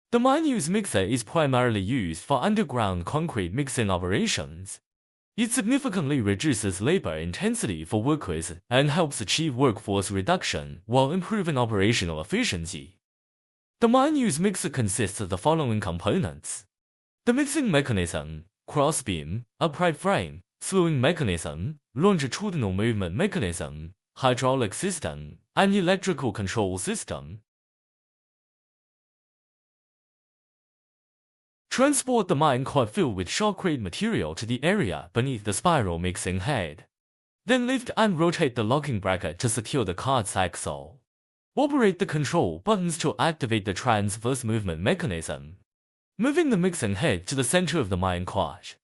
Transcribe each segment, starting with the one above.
The mine-use mixer is primarily used for underground concrete mixing operations. It significantly reduces labor intensity for workers and helps achieve workforce reduction while improving operational efficiency. The mine-use mixer consists of the following components: the mixing mechanism, crossbeam, upright frame, slewing mechanism, longitudinal movement mechanism, hydraulic system, and electrical control system. Transport the mine cart filled with shotcrete material to the area beneath the spiral mixing head. Then lift and rotate the locking bracket to secure the cart's axle. Operate the control buttons to activate the transverse movement mechanism, moving the mixing head to the center of the mine cart.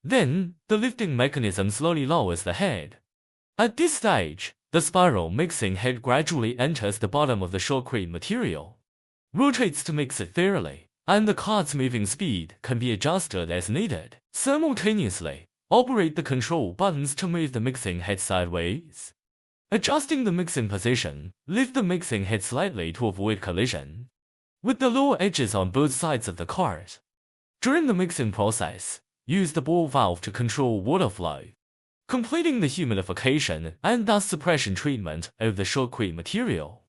Then, the lifting mechanism slowly lowers the head. At this stage, the spiral mixing head gradually enters the bottom of the shotcrete material, rotates to mix it thoroughly, and the cart's moving speed can be adjusted as needed. Simultaneously, operate the control buttons to move the mixing head sideways. Adjusting the mixing position, lift the mixing head slightly to avoid collision with the lower edges on both sides of the cart. During the mixing process, use the ball valve to control water flow, completing the humidification and dust suppression treatment of the shotcrete material.